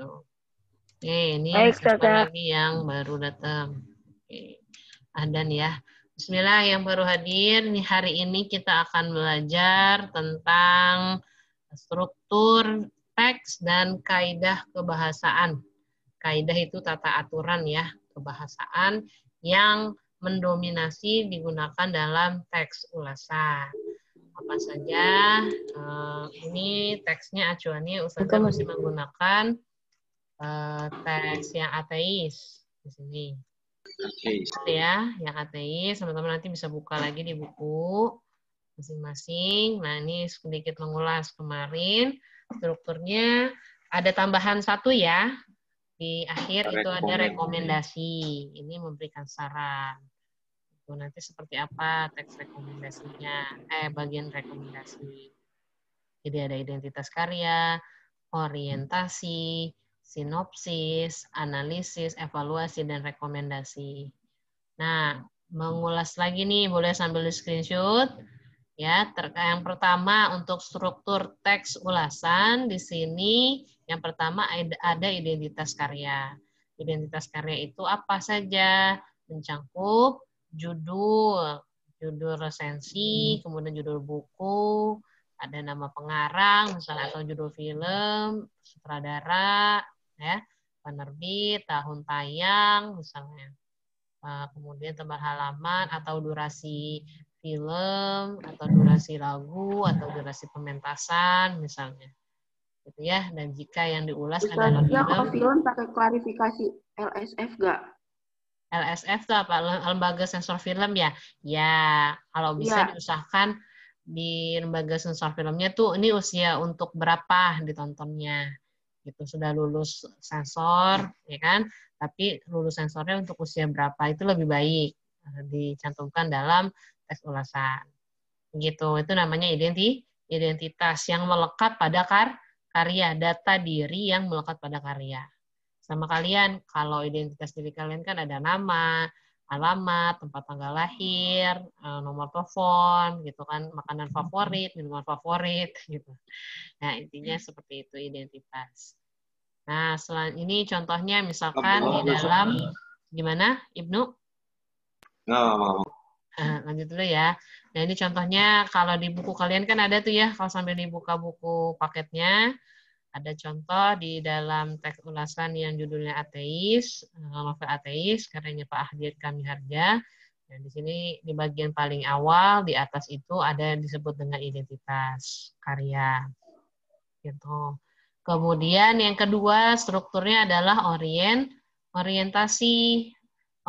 gitu. Oke, ini Baik, siapa Ustazah. lagi yang baru datang? Oke. Ahdan ya. Bismillah yang baru hadir. Nih hari ini kita akan belajar tentang struktur teks dan kaidah kebahasaan. Kaidah itu tata aturan ya, kebahasaan yang mendominasi digunakan dalam teks ulasan. Apa saja? Ini teksnya acuannya Ustazah masih menggunakan teks yang ateis di sini. Ya, yang ateis, teman-teman nanti bisa buka lagi di buku masing-masing. Nah, ini sedikit mengulas kemarin strukturnya. Ada tambahan satu ya. Di akhir itu ada rekomendasi. Ini memberikan saran. Itu nanti seperti apa teks rekomendasinya, bagian rekomendasi. Jadi ada identitas karya, orientasi, sinopsis, analisis, evaluasi, dan rekomendasi. Nah, mengulas lagi nih, boleh sambil di screenshot. Ya, yang pertama untuk struktur teks ulasan di sini yang pertama ada identitas karya. Identitas karya itu apa saja? Mencangkup judul, judul resensi, kemudian judul buku, ada nama pengarang misalnya atau judul film, sutradara, ya, penerbit, tahun tayang misalnya. Kemudian tebal halaman atau durasi film atau durasi lagu atau durasi pementasan misalnya gitu ya. Dan jika yang diulas adalah Kalau film, film pakai klarifikasi LSF nggak? LSF itu apa? Lembaga Sensor Film ya. Ya, kalau bisa Iya. diusahakan di lembaga sensor filmnya tuh ini usia untuk berapa ditontonnya. Gitu sudah lulus sensor ya kan, tapi lulus sensornya untuk usia berapa itu lebih baik dicantumkan dalam tes ulasan. Gitu, itu namanya identitas yang melekat pada karya, data diri yang melekat pada karya. Sama kalian, kalau identitas diri kalian kan ada nama, alamat, tempat tanggal lahir, nomor telepon, gitu kan, makanan favorit, minuman favorit, gitu. Nah, intinya seperti itu identitas. Nah, selain ini contohnya misalkan di dalam, gimana, Ibnu? Lanjut dulu ya. Nah, ini contohnya kalau di buku kalian kan ada tuh ya, kalau sambil dibuka buku paketnya, ada contoh di dalam teks ulasan yang judulnya ateis, novel ateis, karyanya Pak Ahdiat Kamiharja. Dan di sini di bagian paling awal, di atas itu ada yang disebut dengan identitas karya. Gitu. Kemudian yang kedua strukturnya adalah orientasi.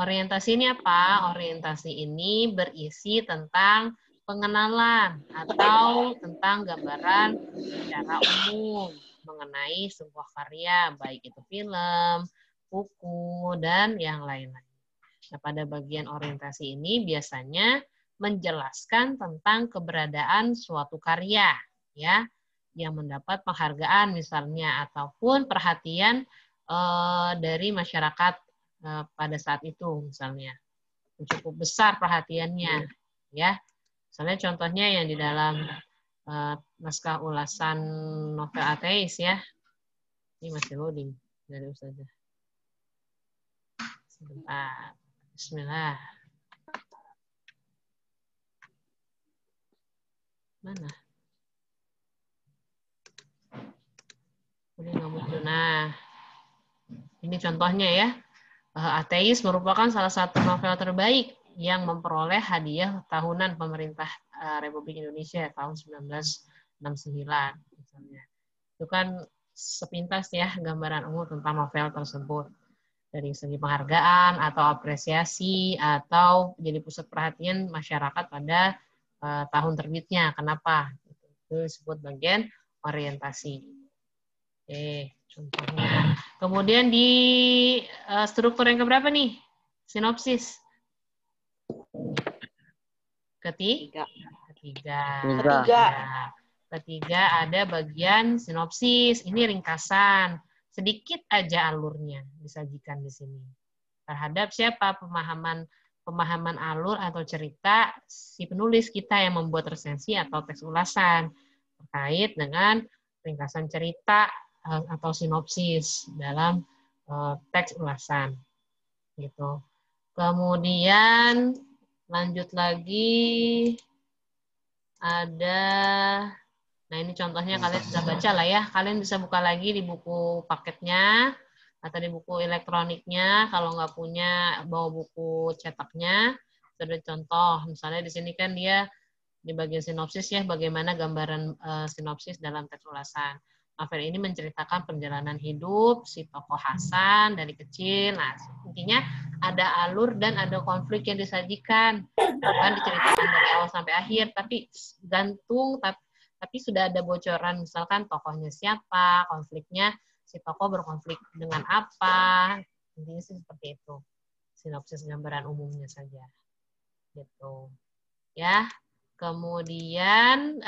Orientasi ini apa? Orientasi ini berisi tentang pengenalan atau tentang gambaran secara umum mengenai sebuah karya, baik itu film, buku, dan yang lain-lain. Nah, pada bagian orientasi ini biasanya menjelaskan tentang keberadaan suatu karya, ya, yang mendapat penghargaan misalnya ataupun perhatian dari masyarakat pada saat itu misalnya cukup besar perhatiannya ya. Misalnya contohnya yang di dalam naskah ulasan novel ateis ya. Ini masih loading dari Ustazah. Sebentar. Bismillah. Mana? Ini nggak muncul. Nah, ini contohnya ya. Ateis merupakan salah satu novel terbaik yang memperoleh hadiah tahunan pemerintah Republik Indonesia tahun 1969 misalnya. Itu kan sepintas ya gambaran umum tentang novel tersebut dari segi penghargaan atau apresiasi atau jadi pusat perhatian masyarakat pada tahun terbitnya. Kenapa? Itu disebut bagian orientasi. Contohnya. Kemudian di struktur yang keberapa nih? Sinopsis. Ketiga. Ketiga ada bagian sinopsis. Ini ringkasan. Sedikit aja alurnya disajikan di sini. Terhadap siapa pemahaman alur atau cerita si penulis kita yang membuat resensi atau teks ulasan terkait dengan ringkasan cerita atau sinopsis dalam teks ulasan gitu. Kemudian lanjut lagi ada, nah ini contohnya kalian bisa baca lah ya. Kalian bisa buka lagi di buku paketnya atau di buku elektroniknya. Kalau nggak punya, bawa buku cetaknya. Ada contoh, misalnya di sini kan dia di bagian sinopsis ya, bagaimana gambaran sinopsis dalam teks ulasan. Novel ini menceritakan perjalanan hidup si tokoh Hasan dari kecil. Nah, intinya ada alur dan ada konflik yang disajikan. Bukan diceritakan dari awal sampai akhir, tapi gantung, tapi sudah ada bocoran, misalkan tokohnya siapa, konfliknya, si tokoh berkonflik dengan apa. Intinya sih seperti itu. Sinopsis gambaran umumnya saja. Gitu. Ya. Kemudian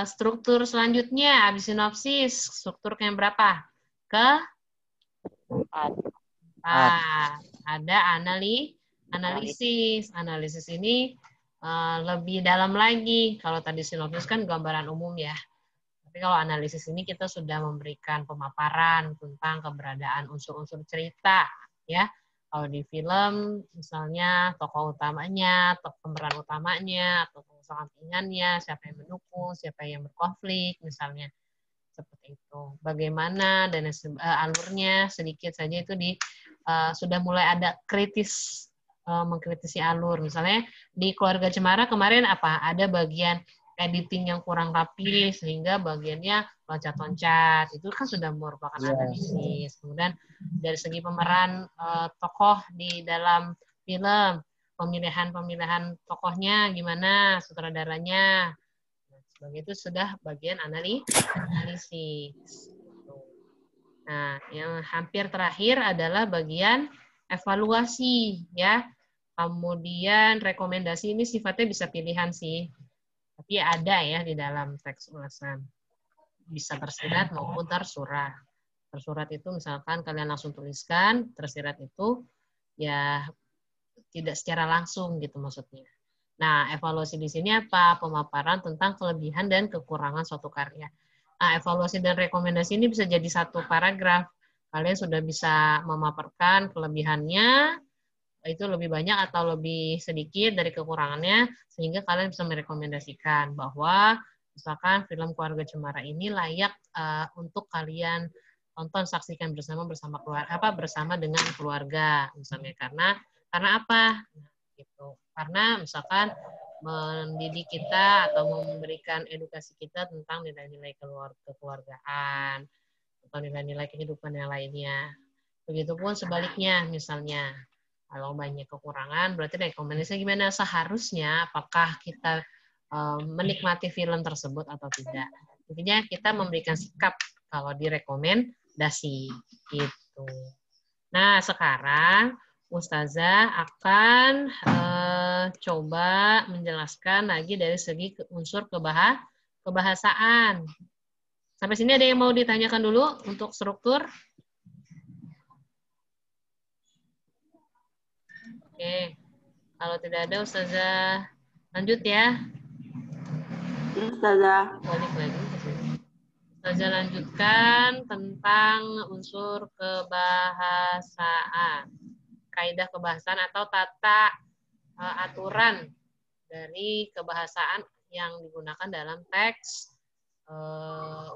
struktur selanjutnya habis sinopsis, struktur yang berapa? Ada analisis. Analisis ini lebih dalam lagi. Kalau tadi sinopsis kan gambaran umum ya. Tapi kalau analisis ini kita sudah memberikan pemaparan tentang keberadaan unsur-unsur cerita, ya. Kalau di film, misalnya tokoh utamanya, pemeran utamanya, atau tokoh sampingannya, siapa yang mendukung, siapa yang berkonflik, misalnya seperti itu. Bagaimana dan alurnya sedikit saja itu sudah mulai ada kritis, mengkritisi alur. Misalnya di Keluarga Cemara kemarin apa? Ada bagian editing yang kurang rapi sehingga bagiannya loncat-loncat. Itu kan sudah merupakan analisis. Kemudian dari segi pemeran tokoh di dalam film, pemilihan tokohnya gimana, sutradaranya. Sebagai itu sudah bagian analisis. Nah, yang hampir terakhir adalah bagian evaluasi, ya. Kemudian rekomendasi ini sifatnya bisa pilihan sih, tapi ada ya di dalam teks ulasan. Bisa tersirat maupun tersurat. Tersurat itu misalkan kalian langsung tuliskan, tersirat itu ya tidak secara langsung gitu maksudnya. Nah, evaluasi di sini apa? Pemaparan tentang kelebihan dan kekurangan suatu karya. Nah, evaluasi dan rekomendasi ini bisa jadi satu paragraf. Kalian sudah bisa memaparkan kelebihannya, itu lebih banyak atau lebih sedikit dari kekurangannya, sehingga kalian bisa merekomendasikan bahwa misalkan film Keluarga Cemara ini layak untuk kalian tonton, saksikan bersama keluarga, bersama dengan keluarga, misalnya karena apa? Gitu. Karena misalkan mendidik kita atau memberikan edukasi kita tentang nilai-nilai kekeluargaan atau nilai-nilai kehidupan yang lainnya. Begitupun sebaliknya, misalnya kalau banyak kekurangan, berarti rekomendasinya gimana? Seharusnya apakah kita menikmati film tersebut atau tidak. Intinya kita memberikan sikap kalau direkomendasi gitu. Nah, sekarang Ustazah akan coba menjelaskan lagi dari segi unsur kebahasaan. Sampai sini ada yang mau ditanyakan dulu untuk struktur? Oke, kalau tidak ada Ustazah lanjut ya. Ustazah. Balik lagi ke sini. Ustazah lanjutkan tentang unsur kebahasaan. Kaidah kebahasaan atau tata aturan dari kebahasaan yang digunakan dalam teks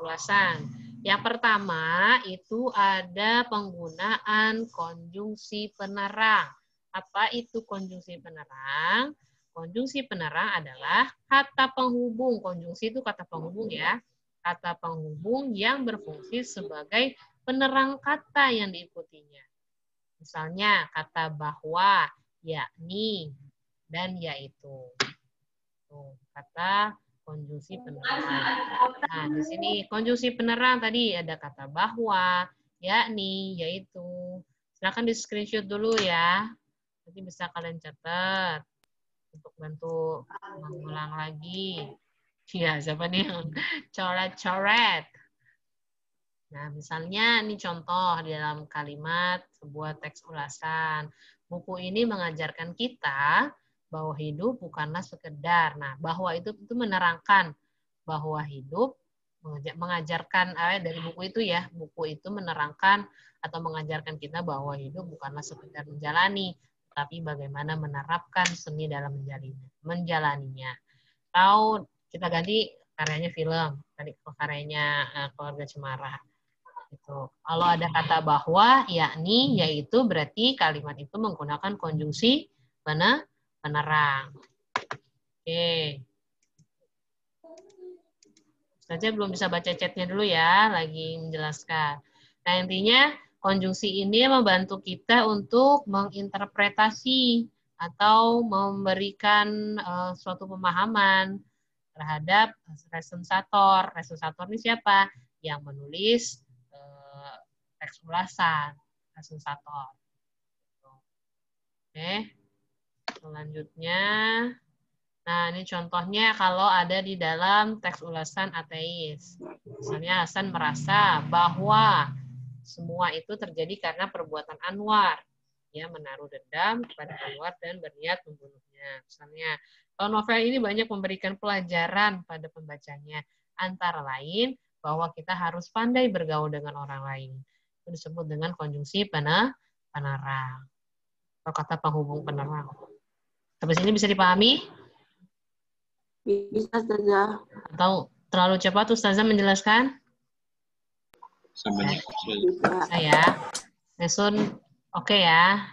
ulasan. Yang pertama itu ada penggunaan konjungsi penerang. Apa itu konjungsi penerang? Konjungsi penerang adalah kata penghubung. Konjungsi itu kata penghubung ya. Kata penghubung yang berfungsi sebagai penerang kata yang diikutinya. Misalnya kata bahwa, yakni, dan yaitu. Tuh, kata konjungsi penerang. Nah, di sini konjungsi penerang tadi ada kata bahwa, yakni, yaitu. Silakan di screenshot dulu ya. Nanti bisa kalian catat untuk bantu mengulang lagi. Ya, siapa nih yang coret-coret? Nah, misalnya ini contoh di dalam kalimat sebuah teks ulasan. Buku ini mengajarkan kita bahwa hidup bukanlah sekedar. Nah, bahwa itu menerangkan bahwa hidup mengajarkan dari buku itu ya, buku itu menerangkan atau mengajarkan kita bahwa hidup bukanlah sekedar menjalani, tapi bagaimana menerapkan seni dalam menjalaninya. Atau kita ganti karyanya film, tadi karyanya Keluarga Cemara. Gitu. Kalau ada kata bahwa, yakni, yaitu, berarti kalimat itu menggunakan konjungsi penerang. Oke. Saja belum bisa baca chatnya dulu ya, lagi menjelaskan. Nah, intinya konjungsi ini membantu kita untuk menginterpretasi atau memberikan suatu pemahaman terhadap resensator. Resensator ini siapa? Yang menulis teks ulasan, resensator. Oke, selanjutnya. Nah, ini contohnya kalau ada di dalam teks ulasan ateis. Misalnya Hasan merasa bahwa semua itu terjadi karena perbuatan Anwar. Dia menaruh dendam kepada Anwar dan berniat membunuhnya. Misalnya, kalau novel ini banyak memberikan pelajaran pada pembacanya. Antara lain, bahwa kita harus pandai bergaul dengan orang lain. Itu disebut dengan konjungsi penerang. Atau kata penghubung penerang. Sampai sini bisa dipahami? Bisa, Ustazah. Atau terlalu cepat Ustazah menjelaskan? Bisa ya. Lesun oke ya.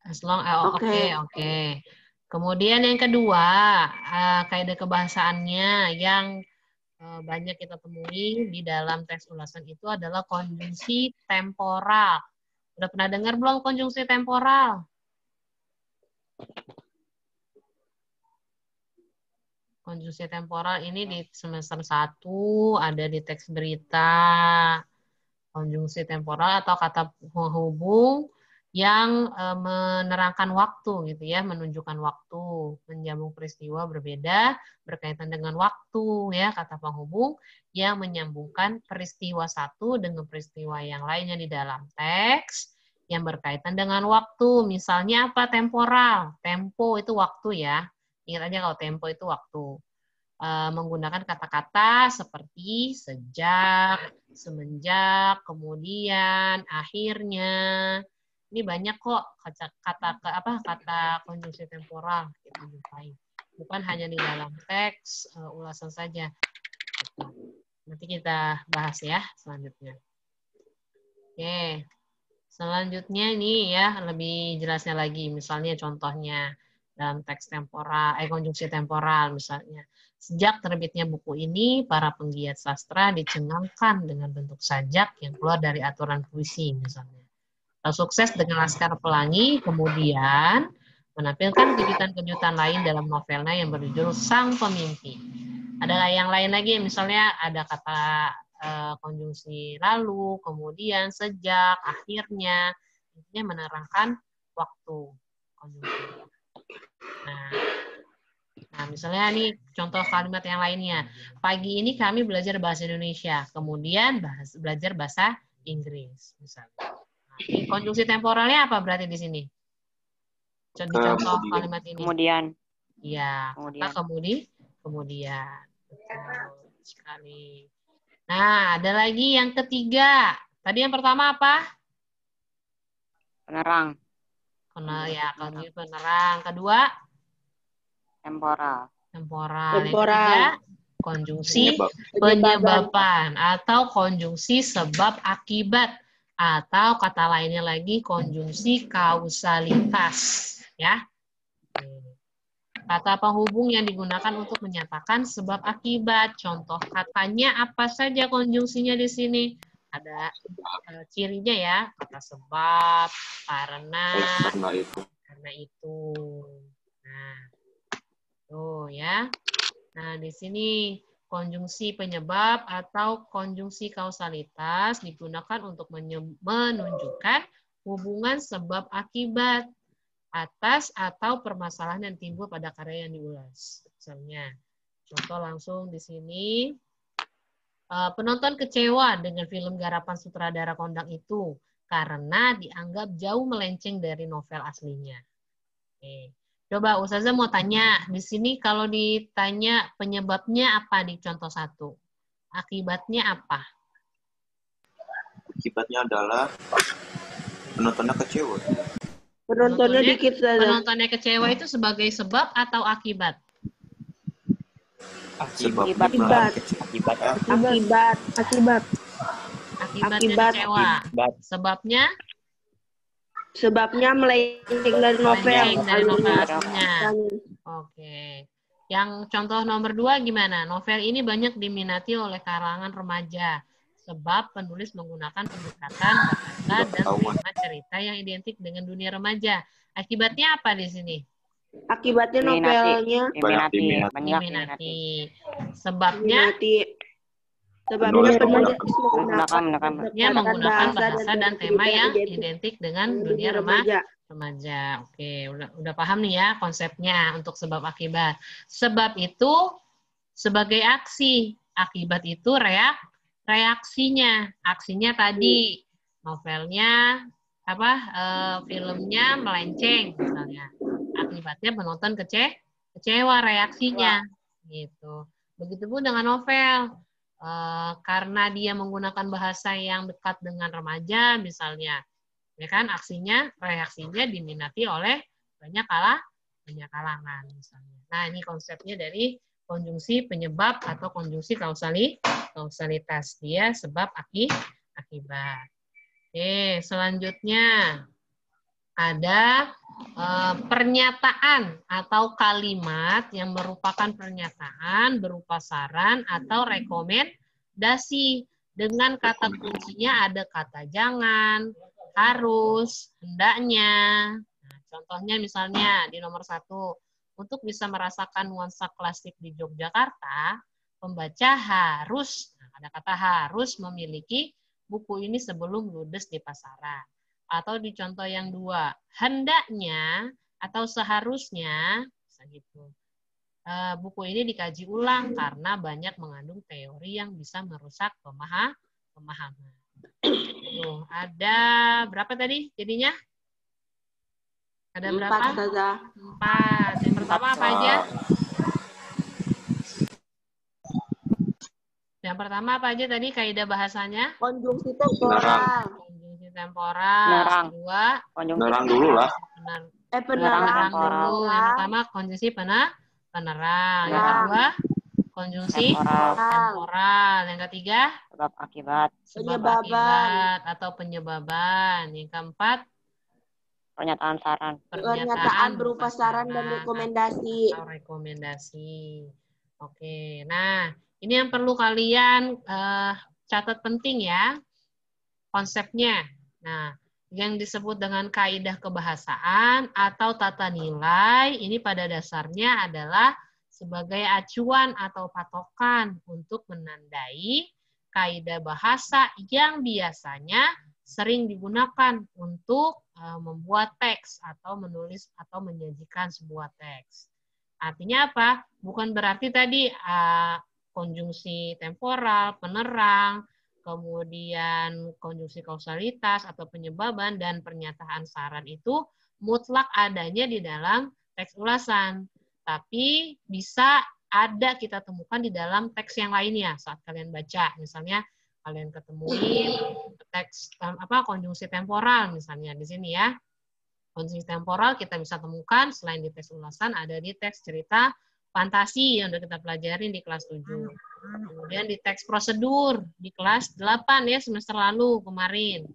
As long oke. Kemudian yang kedua, kaidah kebahasaannya yang banyak kita temui di dalam teks ulasan itu adalah konjungsi temporal. Udah pernah dengar belum konjungsi temporal? Konjungsi temporal ini di semester 1 ada di teks berita. Konjungsi temporal atau kata penghubung yang menerangkan waktu gitu ya, menunjukkan waktu, menyambung peristiwa berbeda berkaitan dengan waktu ya, kata penghubung yang menyambungkan peristiwa satu dengan peristiwa yang lainnya di dalam teks yang berkaitan dengan waktu. Misalnya apa? Temporal. Tempo itu waktu ya. Ingat aja kalau tempo itu waktu. Menggunakan kata-kata seperti sejak, semenjak, kemudian, akhirnya. Ini banyak kok kata konjungsi temporal kita jumpai. Bukan hanya di dalam teks ulasan saja. Nanti kita bahas ya selanjutnya. Oke. Selanjutnya ini ya lebih jelasnya lagi. Misalnya contohnya dalam teks temporal, konjungsi temporal misalnya. Sejak terbitnya buku ini, para penggiat sastra dicengangkan dengan bentuk sajak yang keluar dari aturan puisi misalnya. Sukses dengan Laskar Pelangi, kemudian menampilkan kejutan-kejutan lain dalam novelnya yang berjudul Sang Pemimpi. Ada yang lain lagi, misalnya ada kata konjungsi lalu, kemudian, sejak, akhirnya, intinya menerangkan waktu konjungsi. Nah, misalnya nih contoh kalimat yang lainnya. Pagi ini kami belajar bahasa Indonesia, kemudian belajar bahasa Inggris, misalnya. Nah, konjungsi temporalnya apa berarti di sini? Contoh kalimat ini. Kemudian. Iya, kata kemudian. Betul sekali. Nah, ada lagi yang ketiga. Tadi yang pertama apa? Penerang. Penerang. Kedua? Temporal. Yang ketiga, konjungsi penyebaban atau konjungsi sebab akibat. Atau kata lainnya lagi konjungsi kausalitas. Ya. Kata penghubung yang digunakan untuk menyatakan sebab akibat. Contoh katanya apa saja konjungsinya di sini? Ada cirinya ya, kata sebab, karena itu. Nah, tuh ya. Nah, di sini konjungsi penyebab atau konjungsi kausalitas digunakan untuk menunjukkan hubungan sebab akibat atas atau permasalahan yang timbul pada karya yang diulas. Misalnya, contoh langsung di sini, penonton kecewa dengan film garapan sutradara kondang itu karena dianggap jauh melenceng dari novel aslinya. Oke. Coba Ustazah mau tanya, di sini kalau ditanya penyebabnya apa di contoh 1? Akibatnya apa? Akibatnya adalah penontonnya kecewa. Penontonnya dikit saja. Penontonnya kecewa itu sebagai sebab atau akibat? Sebabnya Akibat. akibat. Akibatnya Akibatnya kecewa. Sebabnya melenceng dari novel. melenceng dari novel alurnya. aslinya. Oke. Yang contoh nomor 2 gimana? Novel ini banyak diminati oleh kalangan remaja. Sebab penulis menggunakan pendekatan bahasa dan tema cerita yang identik dengan dunia remaja. Akibatnya apa di sini? Akibatnya novelnya Diminati. Sebabnya menggunakan bahasa dan tema yang identik dengan dunia remaja. Oke, udah paham nih ya konsepnya untuk sebab akibat. Sebab itu sebagai aksi, akibat itu reaksinya. Aksinya tadi novelnya filmnya melenceng misalnya. Akibatnya penonton kecewa reaksinya gitu. Begitupun dengan novel. Karena dia menggunakan bahasa yang dekat dengan remaja misalnya, ya kan, reaksinya diminati oleh banyak kalangan misalnya. Nah, ini konsepnya dari konjungsi penyebab atau konjungsi kausalitas. Dia sebab akibat. Oke, selanjutnya ada pernyataan atau kalimat yang merupakan pernyataan berupa saran atau rekomendasi. Dengan kata kuncinya ada kata jangan, harus, hendaknya. Nah, contohnya misalnya di nomor 1, untuk bisa merasakan nuansa klasik di Yogyakarta, pembaca harus, ada kata harus memiliki buku ini sebelum ludes di pasaran. Atau di contoh yang 2, hendaknya atau seharusnya, gitu. Buku ini dikaji ulang karena banyak mengandung teori yang bisa merusak pemahaman. Tuh, ada berapa tadi jadinya? Ada berapa? 4. Yang pertama apa aja? Yang pertama apa aja tadi kaidah bahasanya? Konjungsi temporal. Yang kedua, penerang dulu lah. Penerang dulu. Yang pertama konjungsi penerang. Yang kedua konjungsi temporal. Yang ketiga sebab akibat atau penyebaban. Yang keempat pernyataan berupa saran dan rekomendasi. Oke, nah ini yang perlu kalian catat penting ya konsepnya. Nah, yang disebut dengan kaidah kebahasaan atau tata nilai ini pada dasarnya adalah sebagai acuan atau patokan untuk menandai kaidah bahasa yang biasanya sering digunakan untuk membuat teks atau menulis atau menyajikan sebuah teks. Artinya apa? Bukan berarti tadi konjungsi temporal, penerang, kemudian konjungsi kausalitas atau penyebaban dan pernyataan saran itu mutlak adanya di dalam teks ulasan. Tapi bisa ada kita temukan di dalam teks yang lainnya saat kalian baca. Misalnya kalian ketemuin teks konjungsi temporal misalnya di sini ya. Konjungsi temporal kita bisa temukan selain di teks ulasan ada di teks cerita fantasi yang sudah kita pelajarin di kelas 7. Kemudian di teks prosedur di kelas 8 ya semester lalu kemarin.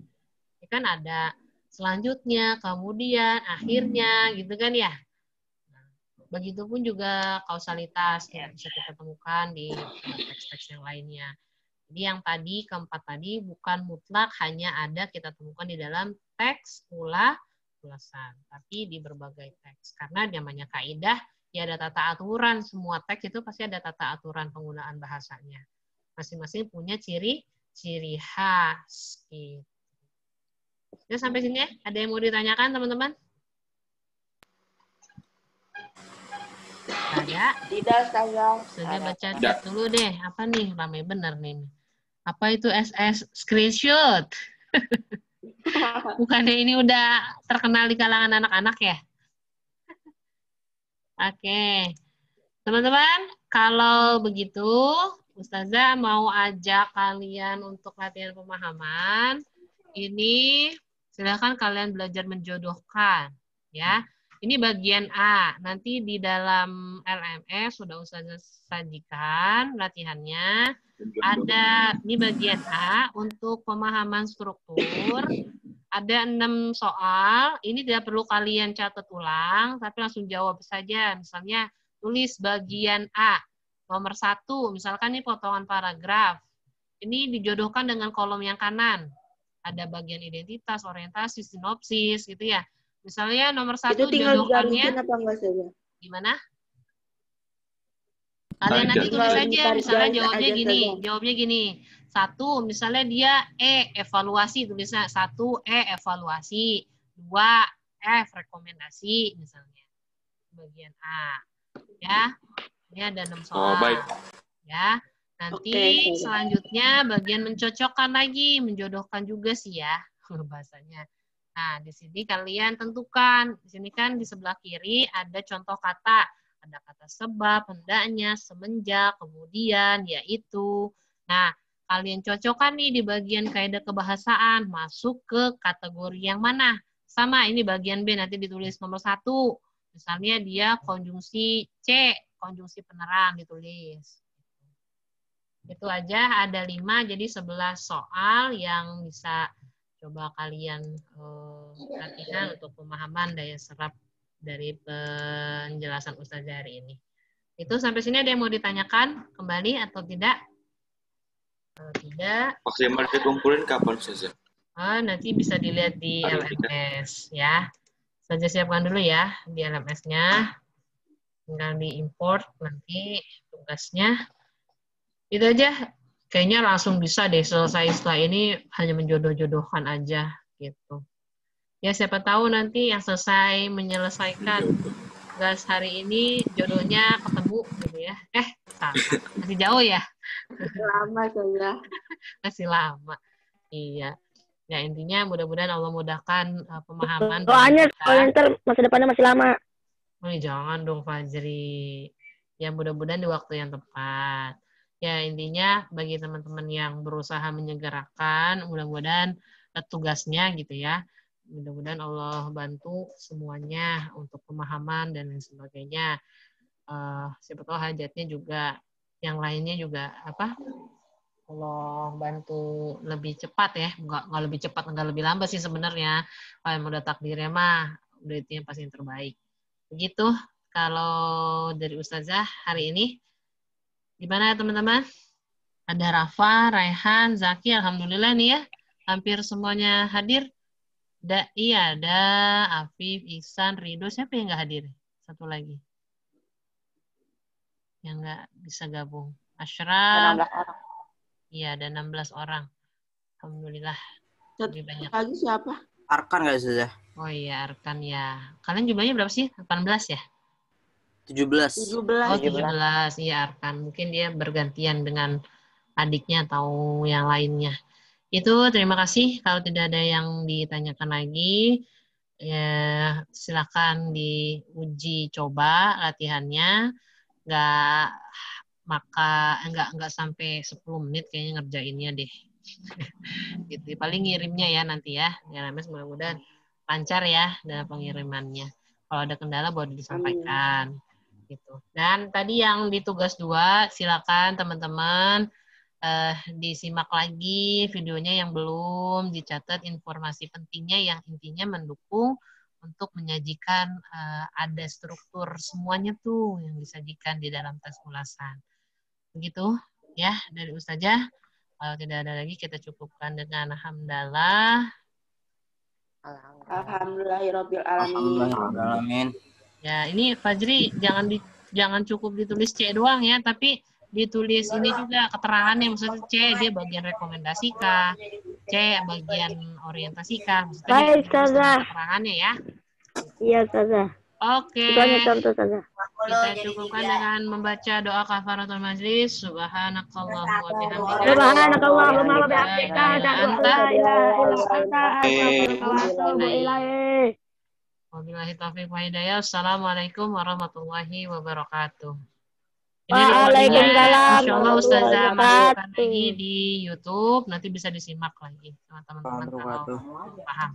Ini kan ada selanjutnya, kemudian, akhirnya gitu kan ya. Begitupun juga kausalitas ya, bisa kita temukan di teks-teks yang lainnya. Jadi yang tadi, keempat tadi bukan mutlak hanya ada kita temukan di dalam teks ulasan, tapi di berbagai teks. Karena namanya kaidah, ya ada tata aturan. Semua teks itu pasti ada tata aturan penggunaan bahasanya. Masing-masing punya ciri khas. Gitu. Ya, sampai sini ya. Ada yang mau ditanyakan teman-teman? Ada? Tidak, saya. Sudah baca chat dulu deh. Apa nih? Ramai bener nih. Apa itu SS screenshot? Bukannya ini udah terkenal di kalangan anak-anak ya? Oke. Teman-teman, kalau begitu Ustazah mau ajak kalian untuk latihan pemahaman. Ini silakan kalian belajar menjodohkan, ya. Ini bagian A. Nanti di dalam LMS sudah Ustazah sajikan latihannya. Ada ini bagian A untuk pemahaman struktur. Ada 6 soal. Ini tidak perlu kalian catat ulang, tapi langsung jawab saja. Misalnya tulis bagian A. Nomor 1, misalkan ini potongan paragraf. Ini dijodohkan dengan kolom yang kanan. Ada bagian identitas, orientasi, sinopsis, gitu ya. Misalnya nomor 1 Itu tinggal jodohkannya. digarisin apa enggak saja? Gimana? Kalian nanti tulis saja. Misalnya jawabnya gini. 1, misalnya dia evaluasi. Tulisnya 1, evaluasi. 2, F, rekomendasi, misalnya. Bagian A. Ya. Ini ada 6 soal. baik. Ya. Nanti selanjutnya bagian mencocokkan lagi, menjodohkan juga sih ya bahasanya. Nah, di sini kalian tentukan. Di sini kan di sebelah kiri ada contoh kata. Ada kata sebab, hendaknya, semenjak, kemudian, yaitu. Nah, kalian cocokkan nih di bagian kaidah kebahasaan. Masuk ke kategori yang mana? Sama, ini bagian B nanti ditulis nomor 1. Misalnya dia konjungsi C, konjungsi penerang ditulis. Itu aja ada 5, jadi 11 soal yang bisa coba kalian latihan untuk pemahaman daya serap dari penjelasan Ustazah hari ini. Itu sampai sini ada yang mau ditanyakan kembali atau tidak? Kalau tidak. Maksimal dikumpulin kapan saja? Nanti bisa dilihat di LMS ya. Saja siapkan dulu ya di LMS-nya. Tinggal di-import nanti tugasnya. Itu aja. Kayaknya langsung bisa deh selesai setelah ini hanya menjodoh-jodohkan aja gitu. Ya siapa tahu nanti yang selesai menyelesaikan tugas hari ini jodohnya ketemu gitu ya. Masih jauh ya? Lama saja. Masih lama. Iya. Ya intinya mudah-mudahan Allah mudahkan pemahaman. Soalnya ntar masa depannya masih lama. Oh, jangan dong Fajri. Ya mudah-mudahan di waktu yang tepat. Ya intinya bagi teman-teman yang berusaha menyegerakan, mudah-mudahan tugasnya gitu ya. Mudah-mudahan Allah bantu semuanya untuk pemahaman dan lain sebagainya. Siapa tahu hajatnya juga, yang lainnya juga Allah bantu lebih cepat ya. Nggak lebih cepat, nggak lebih lambat sih sebenarnya. Kalau yang udah takdirnya mah, udah itu yang pasti yang terbaik. Begitu kalau dari Ustazah hari ini. Gimana teman-teman? Ada Rafa, Raihan, Zaki, alhamdulillah nih ya. Hampir semuanya hadir. Iya, ada Afif, Ihsan, Ridho. Siapa yang nggak hadir? Satu lagi. Yang nggak bisa gabung. Ashraf. Iya, ada 16 orang. Alhamdulillah. Lebih banyak. Lagi siapa? Arkan nggak saja? Oh iya, Arkan ya. Kalian jumlahnya berapa sih? 18 ya? 17. Oh, 17. Iya, Arkan. Mungkin dia bergantian dengan adiknya atau yang lainnya. Itu terima kasih. Kalau tidak ada yang ditanyakan lagi, ya silakan diuji coba latihannya. Nggak sampai 10 menit kayaknya ngerjainnya deh. Gitu. Paling ngirimnya ya nanti ya. Ya mudah-mudahan lancar ya dalam pengirimannya. Kalau ada kendala boleh disampaikan. Gitu. Dan tadi yang di tugas 2, silakan teman-teman disimak lagi videonya yang belum, dicatat informasi pentingnya yang intinya mendukung untuk menyajikan ada struktur semuanya tuh yang disajikan di dalam tes ulasan. Begitu ya dari Ustazah. Kalau tidak ada lagi kita cukupkan dengan hamdalah. Alhamdulillahirabbil alamin. Ya, ini Fajri jangan cukup ditulis C doang ya, tapi ditulis ini juga keterangannya, maksudnya C dia bagian rekomendasi kah, C bagian orientasi kah, maksudnya keterangannya ya. Iya, Ustazah. Oke. Itu hanya contoh, Ustazah. Kita cukupkan dengan membaca doa kafaratul majlis. Subhanakallahumma wa bihamdika. Subhanakallahumma wa bihamdika. Wabillahi taufiq wa hidayah. Assalamualaikum warahmatullahi wabarakatuh. Ini recordingnya Waalaikumsalam insya Allah Ustazah warahmatullahi masukkan wabarakatuh. lagi di YouTube, nanti bisa disimak lagi sama teman-teman kalau Wabarakatuh. belum paham.